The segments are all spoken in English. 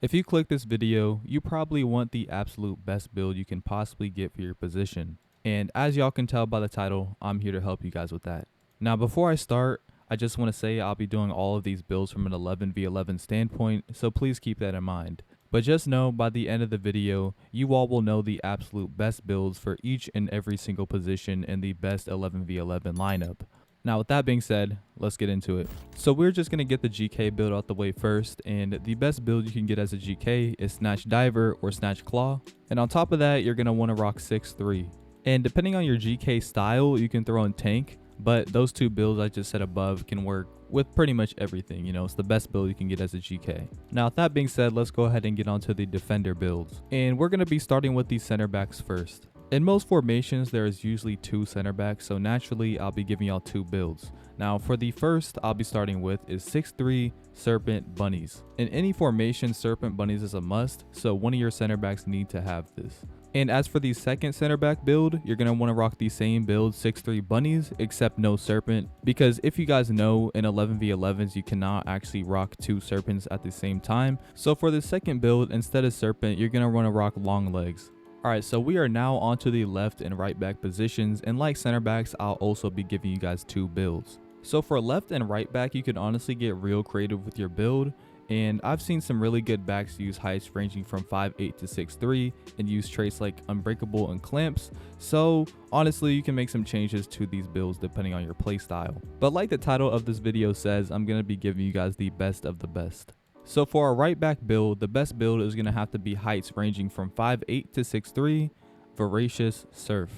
If you click this video, you probably want the absolute best build you can possibly get for your position. And as y'all can tell by the title, I'm here to help you guys with that. Now, before I start, I just want to say I'll be doing all of these builds from an 11v11 standpoint, so please keep that in mind. But just know by the end of the video, you all will know the absolute best builds for each and every single position in the best 11v11 lineup. Now, with that being said, let's get into it. So we're just going to get the GK build out the way first, and the best build you can get as a GK is Snatch Diver or Snatch Claw. And on top of that, you're going to want to rock 6'3". And depending on your GK style, you can throw in Tank, but those two builds I just said above can work with pretty much everything. You know, it's the best build you can get as a GK. Now, with that being said, let's go ahead and get onto the defender builds. And we're going to be starting with the center backs first. In most formations, there is usually two center backs, so naturally, I'll be giving y'all two builds. Now, for the first I'll be starting with is 6'3" Serpent Bunnies. In any formation, Serpent Bunnies is a must, so one of your center backs need to have this. And as for the second center back build, you're going to want to rock the same build 6'3" Bunnies, except no Serpent, because if you guys know, in 11v11s, you cannot actually rock two Serpents at the same time. So for the second build, instead of Serpent, you're going to want to rock Long Legs. Alright, so we are now onto the left and right back positions, and like center backs, I'll also be giving you guys two builds. So for left and right back, you can honestly get real creative with your build, and I've seen some really good backs use heights ranging from 5'8" to 6'3", and use traits like Unbreakable and Clamps, so honestly you can make some changes to these builds depending on your playstyle. But like the title of this video says, I'm going to be giving you guys the best of the best. So for a right back build, the best build is going to have to be heights ranging from 5'8" to 6'3", Voracious Surf.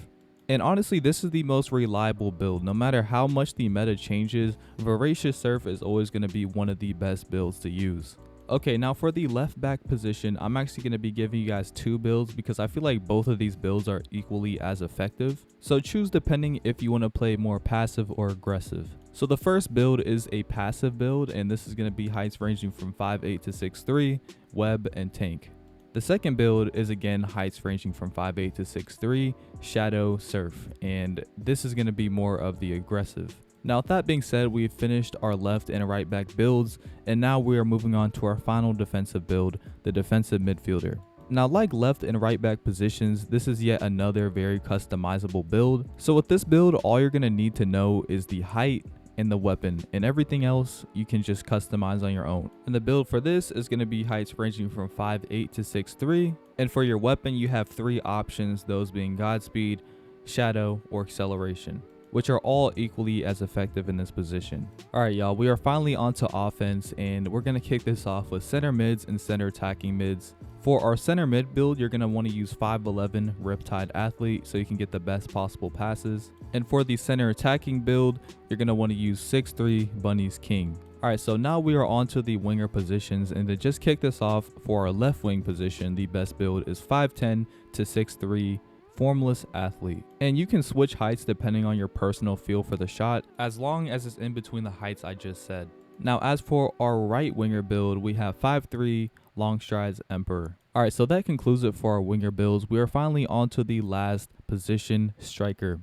And honestly, this is the most reliable build. No matter how much the meta changes, Voracious Surf is always going to be one of the best builds to use. Okay, now for the left back position, I'm actually going to be giving you guys two builds because I feel like both of these builds are equally as effective. So choose depending if you want to play more passive or aggressive. So the first build is a passive build, and this is going to be heights ranging from 5'8" to 6'3", Web and Tank. The second build is again heights ranging from 5'8" to 6'3", Shadow Surf, and this is going to be more of the aggressive. Now with that being said, we've finished our left and right back builds, and now we are moving on to our final defensive build, the defensive midfielder. Now like left and right back positions, this is yet another very customizable build. So with this build, all you're going to need to know is the height and the weapon, and everything else you can just customize on your own. And the build for this is going to be heights ranging from 5'8" to 6'3", and for your weapon you have three options, those being Godspeed, Shadow, or Acceleration, which are all equally as effective in this position. Alright y'all, we are finally onto offense, and we're going to kick this off with center mids and center attacking mids. For our center mid build, you're going to want to use 5'11" Riptide Athlete so you can get the best possible passes. And for the center attacking build, you're going to want to use 6'3" Bunnies King. Alright, so now we are on to the winger positions, and to just kick this off, for our left wing position, the best build is 5'10" to 6'3", Formless Athlete. And you can switch heights depending on your personal feel for the shot, as long as it's in between the heights I just said. Now as for our right winger build, we have 5'3", Long Strides Emperor. Alright, so that concludes it for our winger builds. We are finally on to the last position, striker.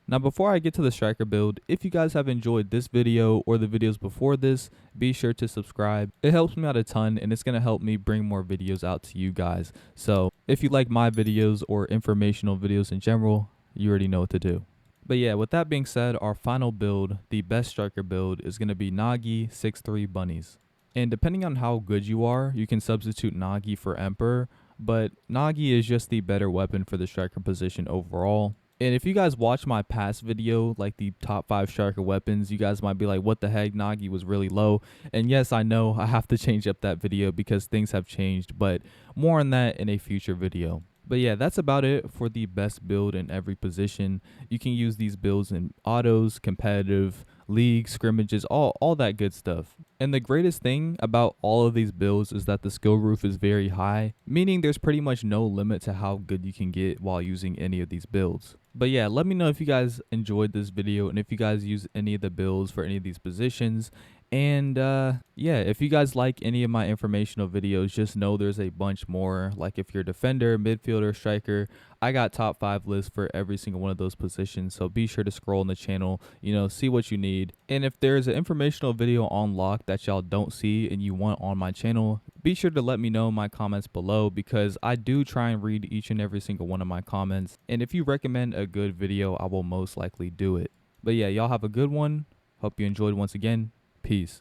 Now before I get to the striker build, if you guys have enjoyed this video or the videos before this, be sure to subscribe. It helps me out a ton, and it's going to help me bring more videos out to you guys. So if you like my videos or informational videos in general, you already know what to do. But yeah, with that being said, our final build, the best striker build, is going to be Nagi 6'3" Bunnies. And depending on how good you are, you can substitute Nagi for Emperor, but Nagi is just the better weapon for the striker position overall. And if you guys watch my past video, like the top 5 striker weapons, you guys might be like, what the heck, Nagi was really low. And yes, I know I have to change up that video because things have changed, but more on that in a future video. But yeah, that's about it for the best build in every position. You can use these builds in autos, competitive, league, scrimmages, all that good stuff. And the greatest thing about all of these builds is that the skill roof is very high, meaning there's pretty much no limit to how good you can get while using any of these builds. But yeah, let me know if you guys enjoyed this video and if you guys use any of the builds for any of these positions. And yeah, if you guys like any of my informational videos, just know there's a bunch more. Like if you're a defender, midfielder, striker, I got top 5 lists for every single one of those positions. So be sure to scroll in the channel, see what you need. And if there's an informational video on lock that y'all don't see and you want on my channel, be sure to let me know in my comments below, because I do try and read each and every single one of my comments. And if you recommend a good video, I will most likely do it. But yeah, y'all have a good one. Hope you enjoyed once again. Peace.